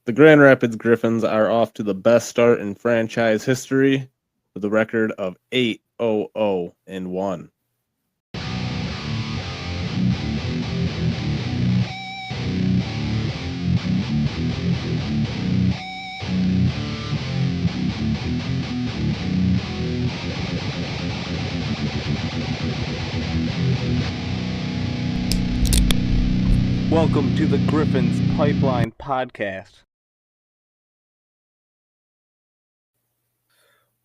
The Grand Rapids Griffins are off to the best start in franchise history with a record of 8-0-0-1. Welcome to the Griffins Pipeline Podcast.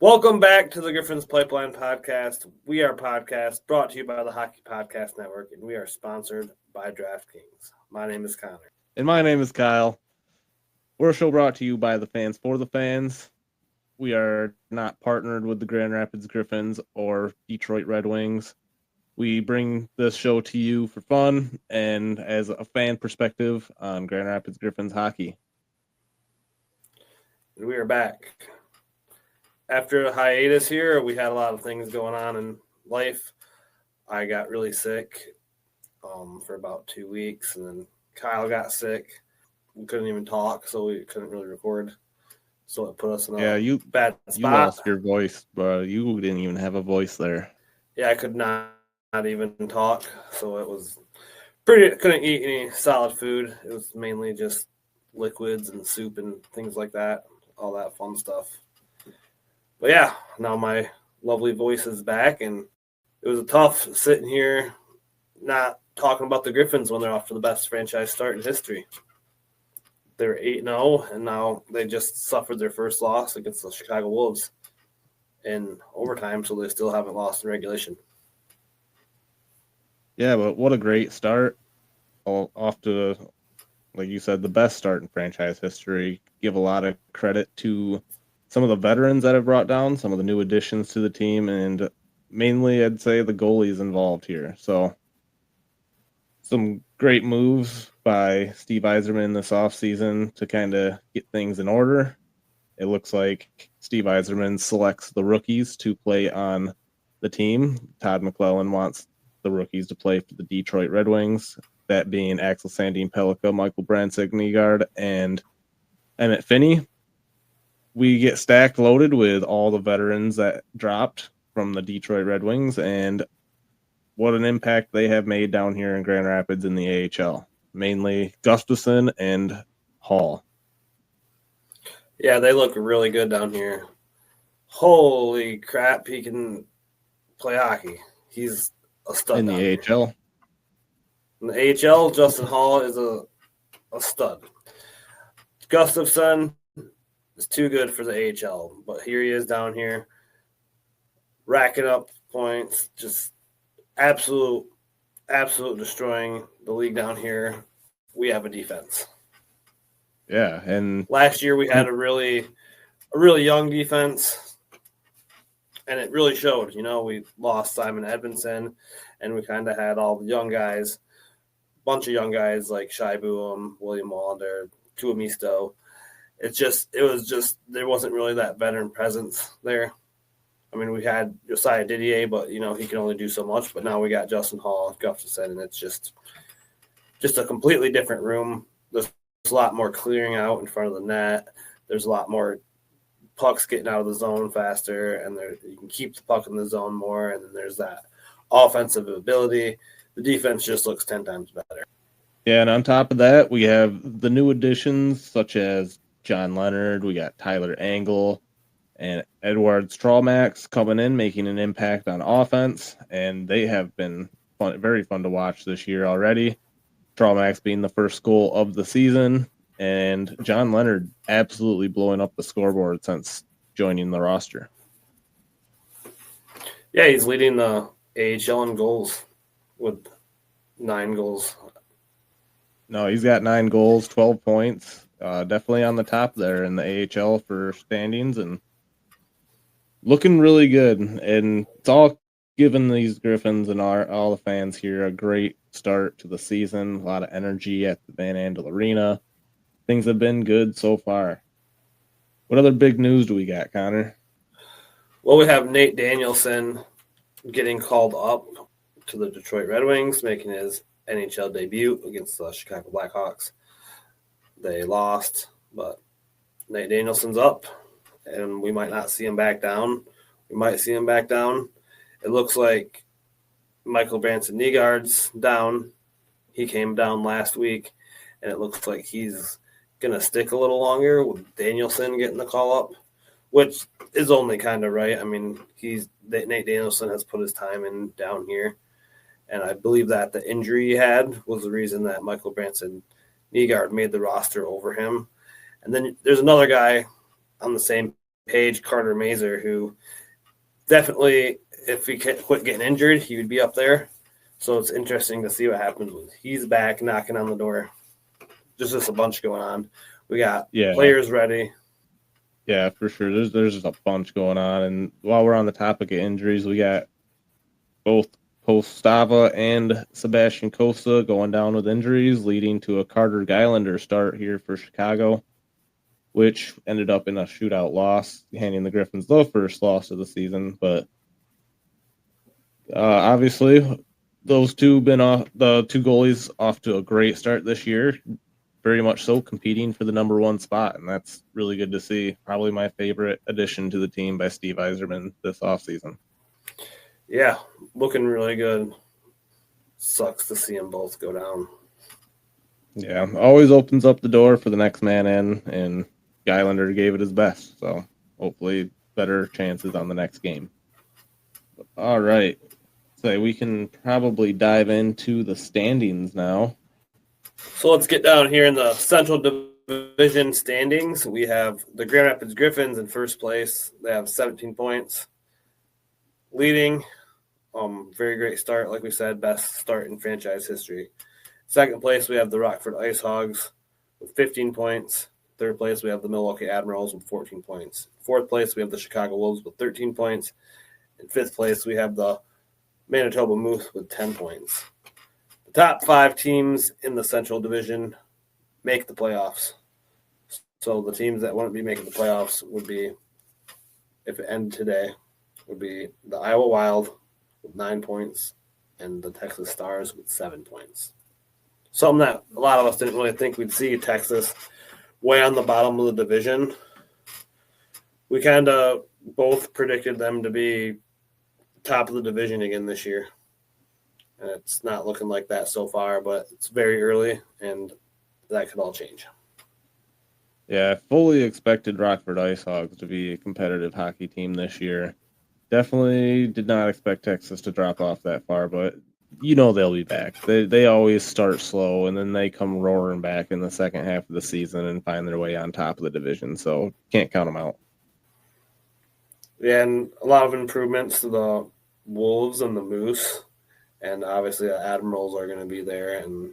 Welcome back to the Griffins Pipeline Podcast. We are a podcast brought to you by the Hockey Podcast Network, and we are sponsored by DraftKings. My name is Connor. And my name is Kyle. We're a show brought to you by the fans for the fans. We are not partnered with the Grand Rapids Griffins or Detroit Red Wings. We bring this show to you for fun and as a fan perspective on Grand Rapids Griffins hockey. And we are back. After a hiatus here, we had a lot of things going on in life. I got really sick for about 2 weeks, and then Kyle got sick. We couldn't even talk, so we couldn't really record. So it put us in a bad spot. You lost your voice, but you didn't even have a voice there. Yeah, I could not even talk, so it was couldn't eat any solid food. It was mainly just liquids and soup and things like that, all that fun stuff. But yeah, now my lovely voice is back, and it was a tough sitting here not talking about the Griffins when they're off to the best franchise start in history. They're 8-0, and now they just suffered their first loss against the Chicago Wolves in overtime, so they still haven't lost in regulation. Yeah, but what a great start. Off to, like you said, the best start in franchise history. Give a lot of credit to some of the veterans that have brought down, some of the new additions to the team, and mainly I'd say the goalies involved here. So some great moves by Steve Yzerman this offseason to kind of get things in order. It looks like Steve Yzerman selects the rookies to play on the team. Todd McClellan wants the rookies to play for the Detroit Red Wings, that being Axel Sandin-Pellikka, Michael Brandsegg-Nygaard, and Emmett Finney. We get stacked loaded with all the veterans that dropped from the Detroit Red Wings, and what an impact they have made down here in Grand Rapids in the AHL, mainly Gustafsson and Hall. Yeah, they look really good down here. Holy crap, he can play hockey. He's a stud in the AHL. In the AHL, Justin Hall is a stud. Gustafsson is too good for the AHL, but here he is down here, racking up points, just absolute destroying the league down here. We have a defense. Yeah, and last year we had a really young defense, and it really showed. You know, we lost Simon Edmondson, and we kind of had all the young guys, bunch of young guys like Shai Buum, William Wallander, Tuomisto. There wasn't really that veteran presence there. I mean, we had Josiah Didier, but, you know, he can only do so much. But now we got Justin Hall, Gustafsson, and it's just a completely different room. There's a lot more clearing out in front of the net. There's a lot more pucks getting out of the zone faster, and you can keep the puck in the zone more, and then there's that offensive ability. The defense just looks 10 times better. Yeah, and on top of that, we have the new additions such as John Leonard. We got Tyler Angle and Edward Stralmax coming in, making an impact on offense, and they have been very fun to watch this year already. Stralmax being the first goal of the season, and John Leonard absolutely blowing up the scoreboard since joining the roster. Yeah, he's leading the AHL in goals with 9 goals. No, he's got 9 goals, 12 points. Definitely on the top there in the AHL for standings, and looking really good. And it's all giving these Griffins and all the fans here a great start to the season. A lot of energy at the Van Andel Arena. Things have been good so far. What other big news do we got, Connor? Well, we have Nate Danielson getting called up to the Detroit Red Wings, making his NHL debut against the Chicago Blackhawks. They lost but Nate Danielson's up, and we might not see him back down. We might see him back down. It looks like Michael Branson Nygaard's down. He came down last week, and it looks like he's going to stick a little longer with Danielson getting the call up, which is only kind of right. I mean, Nate Danielson has put his time in down here, and I believe that the injury he had was the reason that Michael Branson Nygaard made the roster over him. And then there's another guy on the same page, Carter Mazur, who definitely, if he quit getting injured, he would be up there. So it's interesting to see what happens when he's back knocking on the door. Just a bunch going on. We got players ready. Yeah, for sure. There's just a bunch going on. And while we're on the topic of injuries, we got both Postava and Sebastian Costa going down with injuries, leading to a Carter Geilander start here for Chicago, which ended up in a shootout loss, handing the Griffins the first loss of the season. But obviously, those two the two goalies off to a great start this year, very much so competing for the number one spot, and that's really good to see. Probably my favorite addition to the team by Steve Yzerman this offseason. Yeah, looking really good. Sucks to see them both go down. Yeah, always opens up the door for the next man in, and Geilander gave it his best, so hopefully better chances on the next game. All right, so we can probably dive into the standings now. So let's get down here in the Central Division standings. We have the Grand Rapids Griffins in first place. They have 17 points. Leading, very great start, like we said, best start in franchise history. Second place, we have the Rockford Ice Hogs with 15 points. Third place, we have the Milwaukee Admirals with 14 points. Fourth place, we have the Chicago Wolves with 13 points. In fifth place, we have the Manitoba Moose with 10 points. The top 5 teams in the Central Division make the playoffs. So the teams that wouldn't be making the playoffs would be, if it ended today, would be the Iowa Wild with 9 points and the Texas Stars with 7 points. Something that a lot of us didn't really think we'd see Texas way on the bottom of the division. We kind of both predicted them to be top of the division again this year. And it's not looking like that so far, but it's very early, and that could all change. Yeah, I fully expected Rockford Ice Hogs to be a competitive hockey team this year. Definitely did not expect Texas to drop off that far, but they'll be back. They always start slow, and then they come roaring back in the second half of the season and find their way on top of the division, so can't count them out. Yeah, and a lot of improvements to the Wolves and the Moose, and obviously the Admirals are going to be there, and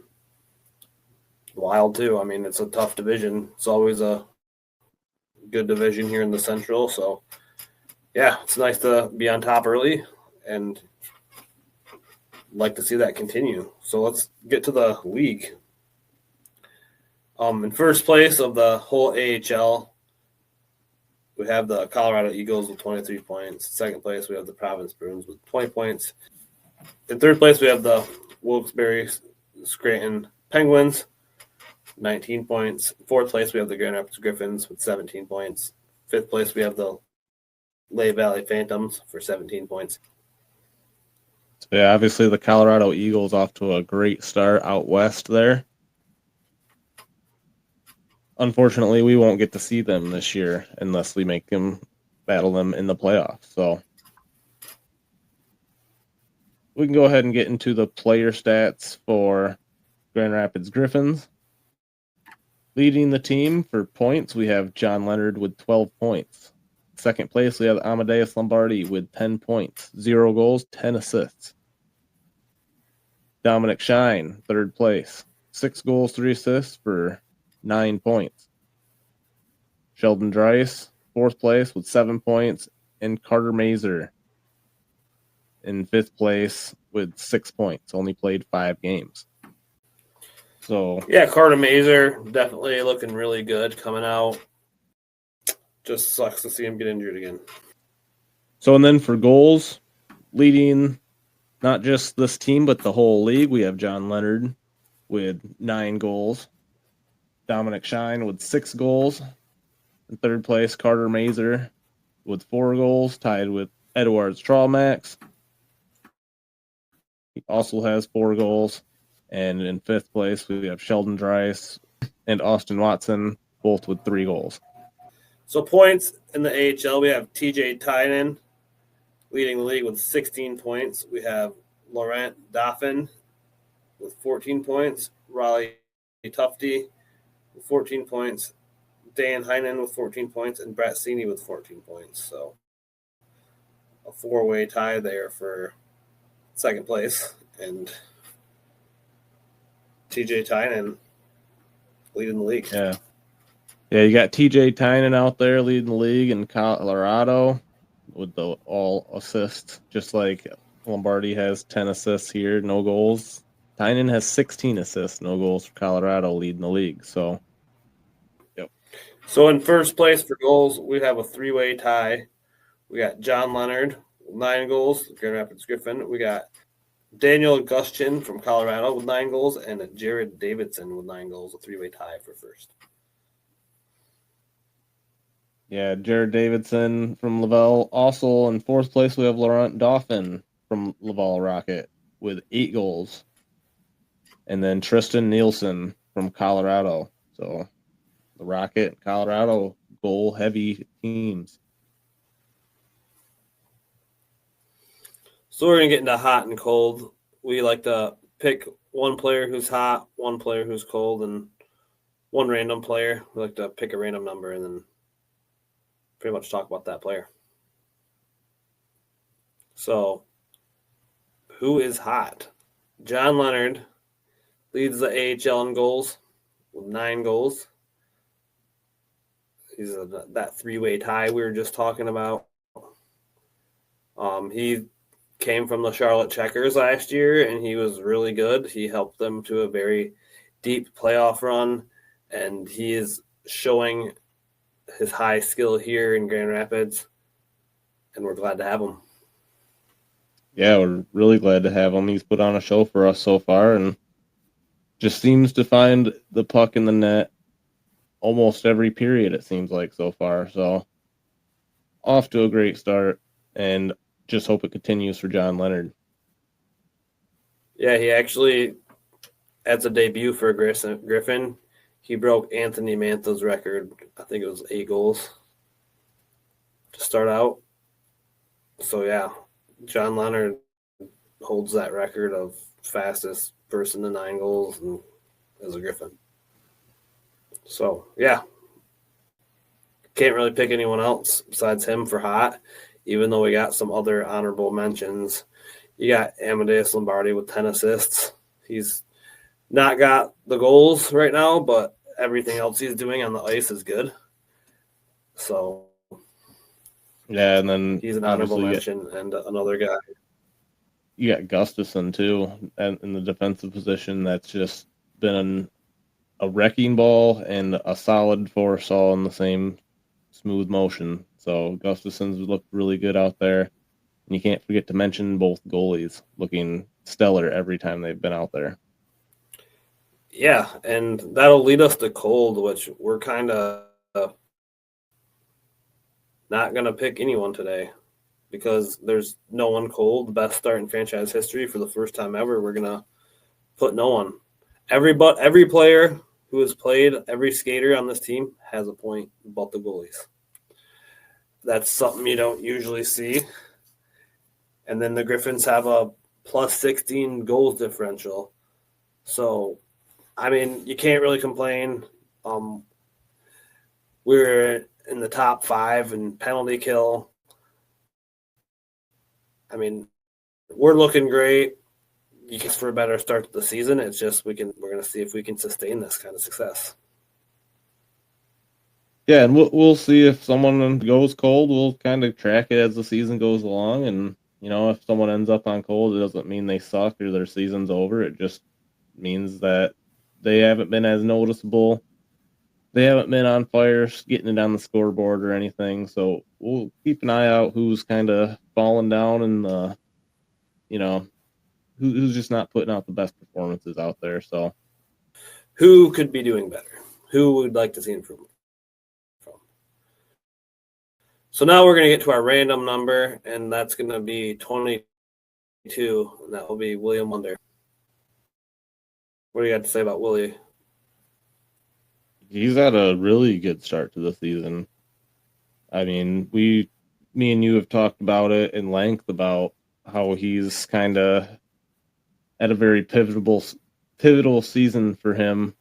Wild too. I mean, it's a tough division. It's always a good division here in the Central, so yeah, it's nice to be on top early and like to see that continue. So let's get to the league. In first place of the whole AHL, we have the Colorado Eagles with 23 points. Second place, we have the Providence Bruins with 20 points. In third place, we have the Wilkes-Barre Scranton Penguins, 19 points. Fourth place, we have the Grand Rapids Griffins with 17 points. Fifth place, we have the Lehigh Valley Phantoms for 17 points. So yeah, obviously the Colorado Eagles off to a great start out west there. Unfortunately, we won't get to see them this year unless we make them battle them in the playoffs. So we can go ahead and get into the player stats for Grand Rapids Griffins. Leading the team for points, we have John Leonard with 12 points. Second place, we have Amadeus Lombardi with 10 points, 0 goals, 10 assists. Dominic Shine, third place, 6 goals, 3 assists for 9 points. Sheldon Dries, fourth place with 7 points, and Carter Mazur in fifth place with 6 points, only played 5 games. So yeah, Carter Mazur definitely looking really good coming out. Just sucks to see him get injured again. So, and then for goals, leading not just this team, but the whole league, we have John Leonard with 9 goals. Dominic Shine with 6 goals. In third place, Carter Mazur with 4 goals, tied with Edwards Traumax. He also has 4 goals. And in fifth place, we have Sheldon Dries and Austin Watson, both with 3 goals. So points in the AHL, we have TJ Tynan leading the league with 16 points. We have Laurent Dauphin with 14 points, Raleigh Tufty with 14 points, Dan Heinen with 14 points, and Brett Sini with 14 points. So a 4-way tie there for second place. And TJ Tynan leading the league. Yeah. Yeah, you got TJ Tynan out there leading the league in Colorado with the all assists, just like Lombardi has 10 assists here, no goals. Tynan has 16 assists, no goals for Colorado, leading the league. So, yep. So in first place for goals, we have a 3-way tie. We got John Leonard with 9 goals, Grand Rapids Griffin. We got Daniel Gustin from Colorado with 9 goals, and Jared Davidson with 9 goals, a 3-way tie for first. Yeah, Jared Davidson from Laval. Also in fourth place, we have Laurent Dauphin from Laval Rocket with 8 goals. And then Tristan Nielsen from Colorado. So the Rocket and Colorado goal-heavy teams. So we're going to get into hot and cold. We like to pick one player who's hot, one player who's cold, and one random player. We like to pick a random number and then pretty much talk about that player. So who is hot? John Leonard leads the AHL in goals with 9 goals. He's that 3-way tie we were just talking about. He came from the Charlotte Checkers last year, and he was really good. He helped them to a very deep playoff run, and he is showing his high skill here in Grand Rapids, and we're glad to have him. Yeah, we're really glad to have him. He's put on a show for us so far, and just seems to find the puck in the net almost every period, it seems like, so far. So off to a great start, and just hope it continues for John Leonard. Yeah, he actually, as a debut for Griffin, he broke Anthony Mantha's record. I think it was 8 goals to start out. So, yeah, John Leonard holds that record of fastest person to 9 goals as a Griffin. So, yeah, can't really pick anyone else besides him for hot, even though we got some other honorable mentions. You got Amadeus Lombardi with 10 assists. He's not got the goals right now, but everything else he's doing on the ice is good. So, yeah, and then he's an honorable mention, and another guy. You got Gustafson, too, and in the defensive position. That's just been a wrecking ball and a solid force all in the same smooth motion. So Gustafson's looked really good out there. And you can't forget to mention both goalies looking stellar every time they've been out there. Yeah, and that'll lead us to cold, which we're kind of not going to pick anyone today because there's no one cold. The best start in franchise history for the first time ever. We're going to put no one. Every player who has played, every skater on this team has a point but the goalies. That's something you don't usually see. And then the Griffins have a plus 16 goals differential. So, I mean, you can't really complain. We're in the top 5 in penalty kill. I mean, we're looking great. You can for a better start to the season. It's just we're going to see if we can sustain this kind of success. Yeah, and we'll see if someone goes cold. We'll kind of track it as the season goes along, and if someone ends up on cold, it doesn't mean they suck or their season's over. It just means that they haven't been as noticeable. They haven't been on fire, getting it on the scoreboard or anything. So we'll keep an eye out who's kind of falling down and who's just not putting out the best performances out there. So who could be doing better? who would like to see improvement from. So now we're going to get to our random number, and that's going to be 22, and that will be William Wonder. What do you got to say about Willie? He's had a really good start to the season. I mean, me and you have talked about it in length about how he's kind of at a very pivotal season for him,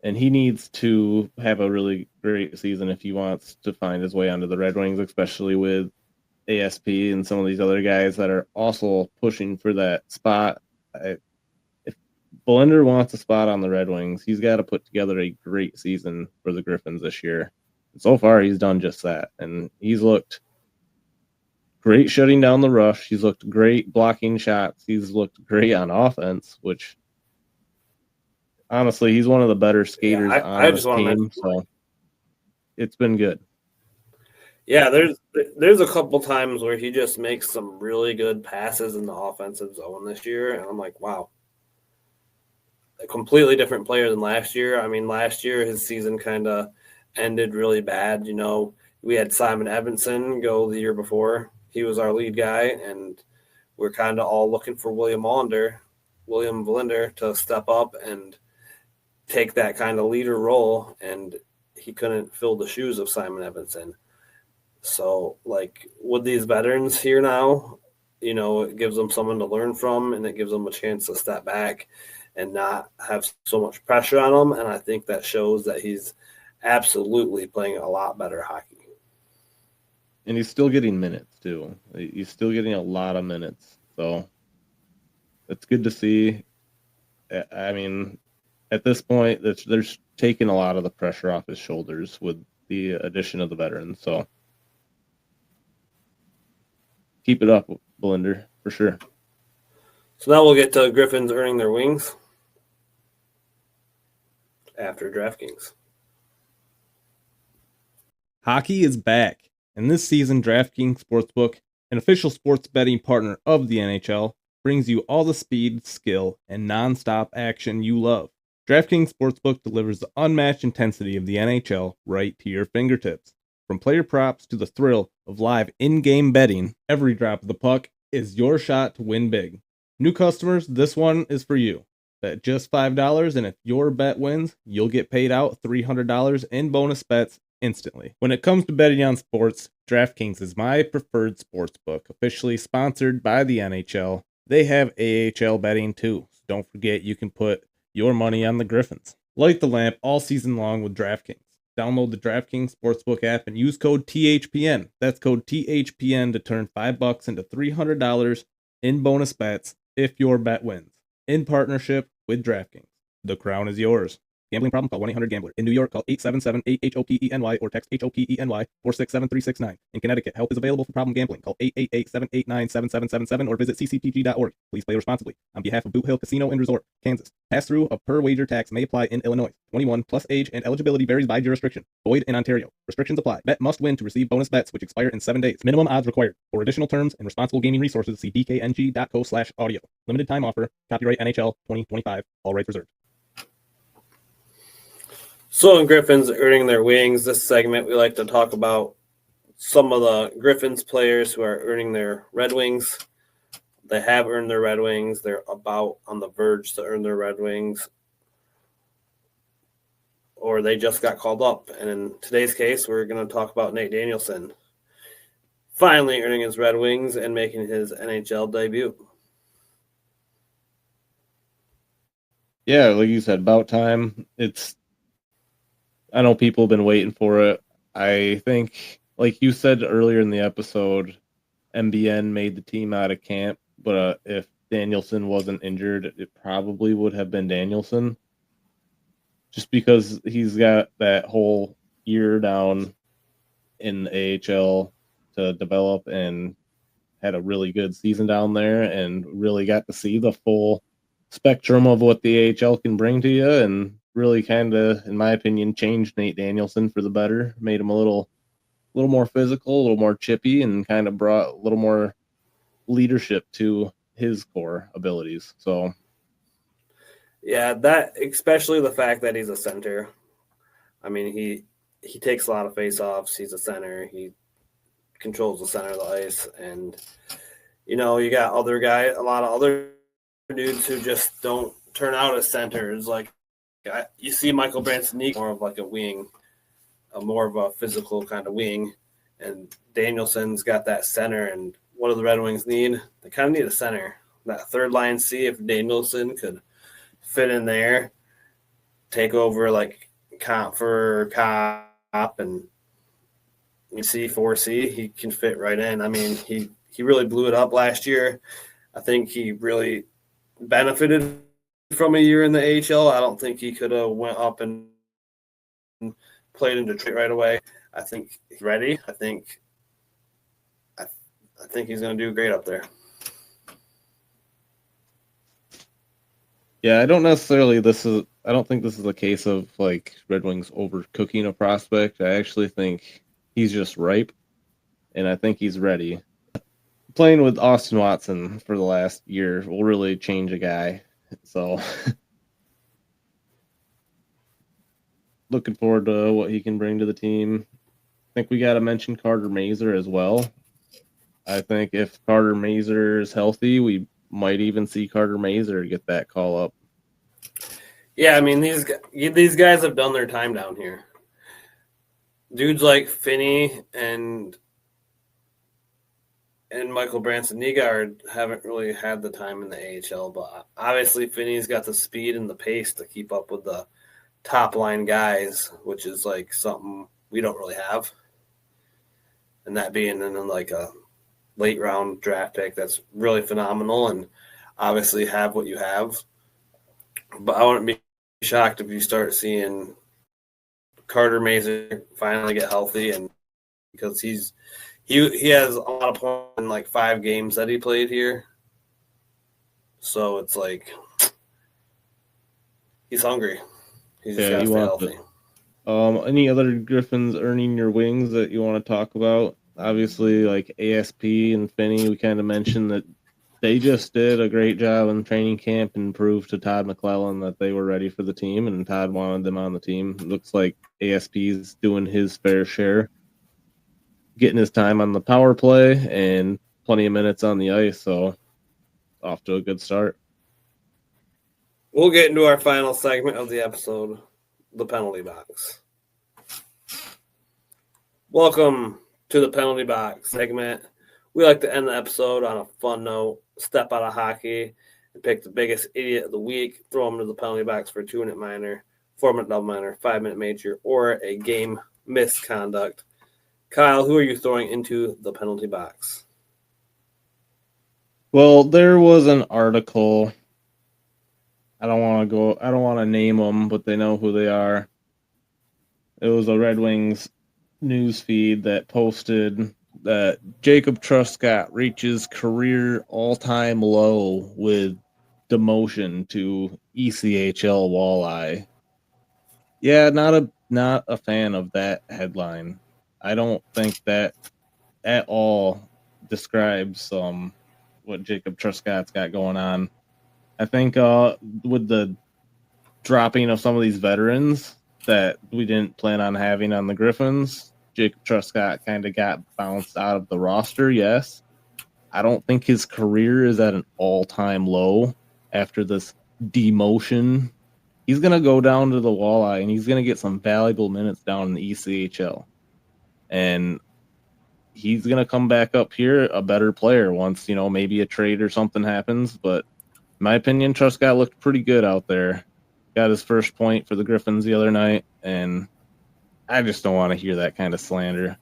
and he needs to have a really great season if he wants to find his way onto the Red Wings, especially with ASP and some of these other guys that are also pushing for that spot. If Blender wants a spot on the Red Wings, he's got to put together a great season for the Griffins this year. And so far, he's done just that, and he's looked great shutting down the rush. He's looked great blocking shots. He's looked great on offense, which honestly, he's one of the better skaters on this team. So it's been good. Yeah, there's a couple times where he just makes some really good passes in the offensive zone this year, and I'm like, wow, a completely different player than last year. I mean, last year his season kind of ended really bad. You know, we had Simon Evanson go the year before. He was our lead guy, and we're kind of all looking for William Vlinder to step up and take that kind of leader role, and he couldn't fill the shoes of Simon Evanson. So, like, with these veterans here now, you know, it gives them someone to learn from, and it gives them a chance to step back and not have so much pressure on him. And I think that shows that he's absolutely playing a lot better hockey. And he's still getting minutes, too. He's still getting a lot of minutes. So it's good to see. I mean, at this point, they're taking a lot of the pressure off his shoulders with the addition of the veterans. So keep it up, Blender, for sure. So now we'll get to Griffins earning their wings after DraftKings. Hockey is back, and this season DraftKings Sportsbook, an official sports betting partner of the NHL, brings you all the speed, skill, and non-stop action you love. DraftKings Sportsbook delivers the unmatched intensity of the NHL right to your fingertips. From player props to the thrill of live in-game betting, every drop of the puck is your shot to win big. New customers, this one is for you. Bet just $5, and if your bet wins, you'll get paid out $300 in bonus bets instantly. When it comes to betting on sports, DraftKings is my preferred sportsbook, officially sponsored by the NHL. They have AHL betting too, so don't forget you can put your money on the Griffins. Light the lamp all season long with DraftKings. Download the DraftKings Sportsbook app and use code THPN. That's code THPN to turn $5 into $300 in bonus bets if your bet wins. In partnership with DraftKings. The crown is yours. Gambling problem? Call 1-800-GAMBLER. In New York, call 877-8-HOPENY or text HOPENY 467-369. In Connecticut, help is available for problem gambling. Call 888-789-7777 or visit ccpg.org. Please play responsibly. On behalf of Boot Hill Casino and Resort, Kansas. Pass-through of per-wager tax may apply in Illinois. 21 plus age and eligibility varies by jurisdiction. Void in Ontario. Restrictions apply. Bet must win to receive bonus bets which expire in 7 days. Minimum odds required. For additional terms and responsible gaming resources, see dkng.co/audio. Limited time offer. Copyright NHL 2025. All rights reserved. So in Griffins earning their wings, this segment we like to talk about some of the Griffins players who are earning their Red Wings. They have earned their Red Wings. They're about on the verge to earn their Red Wings. Or they just got called up. And in today's case, we're going to talk about Nate Danielson finally earning his Red Wings and making his NHL debut. Yeah, like you said, about time. I know people have been waiting for it. I think, like you said earlier in the episode, MBN made the team out of camp, but if Danielson wasn't injured, it probably would have been Danielson. Just because he's got that whole year down in the AHL to develop and had a really good season down there and really got to see the full spectrum of what the AHL can bring to you, and really kind of, in my opinion, changed Nate Danielson for the better, made him a little more physical, a little more chippy, and kind of brought a little more leadership to his core abilities. So yeah, that, especially the fact that he's a center. I mean, he takes a lot of face-offs. He's a center. He controls the center of the ice. And, you got a lot of other dudes who just don't turn out as centers. Like, you see Michael Branson more of like a wing, more of a physical kind of wing. And Danielson's got that center. And what do the Red Wings need? They kind of need a center. That third line C, if Danielson could fit in there, take over like Cop and C, 4C, he can fit right in. I mean, he really blew it up last year. I think he really benefited from a year in the AHL. I don't think he could have went up and played in Detroit right away. I think he's ready. I think he's going to do great up there. Yeah, I don't think this is a case of like Red Wings overcooking a prospect. I actually think he's just ripe, and I think he's ready. Playing with Austin Watson for the last year will really change a guy. So looking forward to what he can bring to the team. I think we got to mention Carter Mazur as well. I think if Carter Mazur is healthy, we might even see Carter Mazur get that call up. Yeah, I mean, these guys have done their time down here. Dudes like Finney and Michael Branson Nygaard haven't really had the time in the AHL, but obviously Finney's got the speed and the pace to keep up with the top line guys, which is like something we don't really have. And that being in like a late round draft pick, that's really phenomenal, and obviously have what you have. But I wouldn't be shocked if you start seeing Carter Mazur finally get healthy, and because he has a lot of points in like 5 games that he played here. So it's like he's hungry. He's just got to stay healthy. Any other Griffins earning your wings that you want to talk about? Obviously, like ASP and Finney, we kind of mentioned that they just did a great job in training camp and proved to Todd McClellan that they were ready for the team, and Todd wanted them on the team. It looks like ASP's doing his fair share, getting his time on the power play and plenty of minutes on the ice, so off to a good start. We'll get into our final segment of the episode, the penalty box. Welcome to the penalty box segment. We like to end the episode on a fun note, step out of hockey, and pick the biggest idiot of the week, throw them into the penalty box for a 2-minute minor, 4-minute double minor, 5-minute major, or a game misconduct. Kyle, who are you throwing into the penalty box? Well, there was an article. I don't want to name them, but they know who they are. It was a Red Wings news feed that posted that Jacob Truscott reaches career all-time low with demotion to ECHL Walleye. Yeah, not a fan of that headline. I don't think that at all describes what Jacob Truscott's got going on. I think with the dropping of some of these veterans that we didn't plan on having on the Griffins, Jacob Truscott kind of got bounced out of the roster, yes. I don't think his career is at an all-time low after this demotion. He's going to go down to the Walleye, and he's going to get some valuable minutes down in the ECHL. And he's going to come back up here a better player once, maybe a trade or something happens. But in my opinion, Truscott looked pretty good out there. Got his first point for the Griffins the other night, and I just don't want to hear that kind of slander.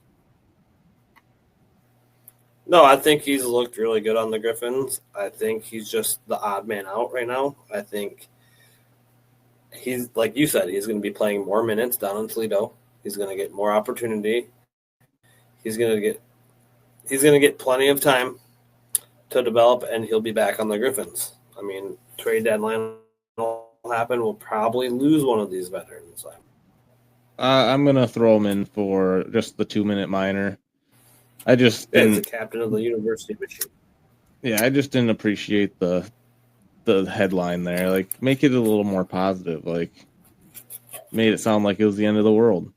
No, I think he's looked really good on the Griffins. I think he's just the odd man out right now. I think he's, like you said, he's going to be playing more minutes down in Toledo. He's going to get more opportunity. He's going to get plenty of time to develop, and he'll be back on the Griffins. I mean, trade deadline will happen. We'll probably lose one of these veterans. I'm going to throw him in for just the 2-minute minor. As the captain of the University of Michigan. Yeah, I just didn't appreciate the headline there. Like, make it a little more positive. Like, made it sound like it was the end of the world.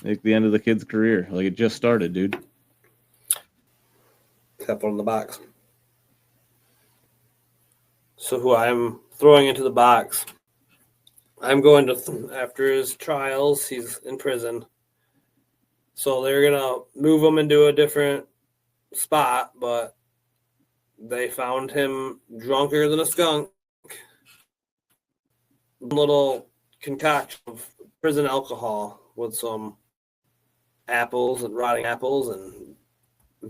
Like the end of the kid's career. Like it just started, dude. Kept one in the box. So who I'm throwing into the box, I'm going to, after his trials, he's in prison. So they're going to move him into a different spot, but they found him drunker than a skunk. A little concoction of prison alcohol with some apples and rotting apples, and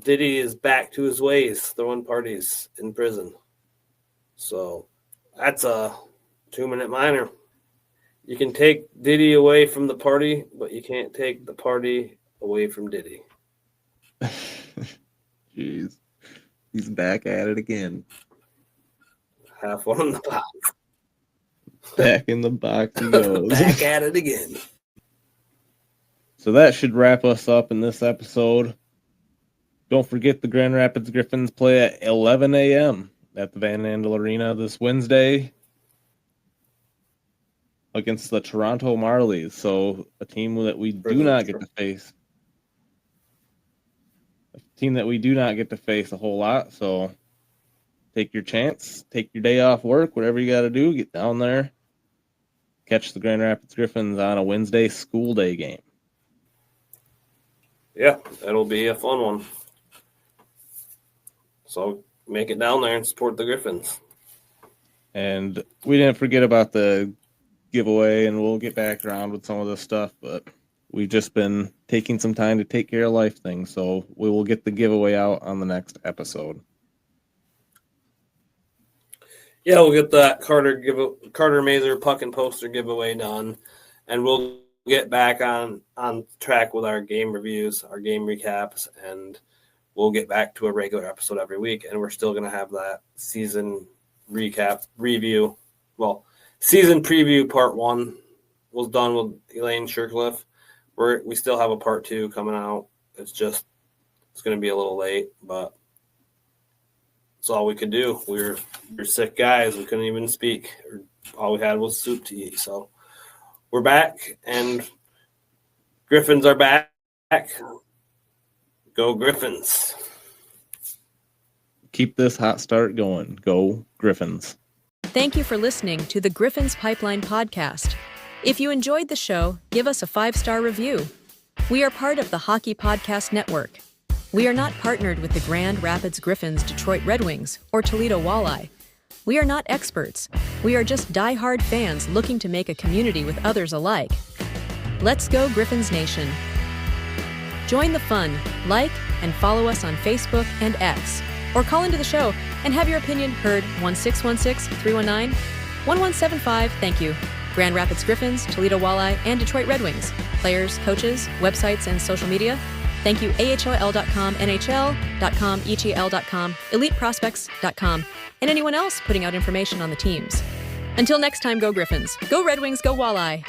Diddy is back to his ways, throwing parties in prison. So that's a 2-minute minor. You can take Diddy away from the party, but you can't take the party away from Diddy. Jeez. He's back at it again. Have one in the box. Back in the box he goes. Back at it again. So that should wrap us up in this episode. Don't forget the Grand Rapids Griffins play at 11 a.m. at the Van Andel Arena this Wednesday against the Toronto Marlies. So a team that we do not get to face. A team that we do not get to face a whole lot. So take your chance. Take your day off work. Whatever you got to do, get down there. Catch the Grand Rapids Griffins on a Wednesday school day game. Yeah, that'll be a fun one. So make it down there and support the Griffins. And we didn't forget about the giveaway, and we'll get back around with some of this stuff, but we've just been taking some time to take care of life things, so we will get the giveaway out on the next episode. Yeah, we'll get that Carter Mazur puck and poster giveaway done, and we'll get back on track with our game reviews, our game recaps, and we'll get back to a regular episode every week. And we're still going to have that season recap review. Well, season preview part 1 was done with Elaine Shercliffe. We still have a part 2 coming out. It's going to be a little late, but that's all we could do. We're sick guys. We couldn't even speak. All we had was soup to eat. So we're back, and Griffins are back. Go Griffins. Keep this hot start going. Go Griffins. Thank you for listening to the Griffins Pipeline Podcast. If you enjoyed the show, give us a 5-star review. We are part of the Hockey Podcast Network. We are not partnered with the Grand Rapids Griffins, Detroit Red Wings, or Toledo Walleye. We are not experts. We are just die-hard fans looking to make a community with others alike. Let's go Griffins Nation. Join the fun, like and follow us on Facebook and X, or call into the show and have your opinion heard 1-616-319-1175. Thank you. Grand Rapids Griffins, Toledo Walleye, and Detroit Red Wings. Players, coaches, websites, and social media. Thank you AHL.com, NHL.com, ETL.com, EliteProspects.com, and anyone else putting out information on the teams. Until next time, go Griffins. Go Red Wings, go Walleye.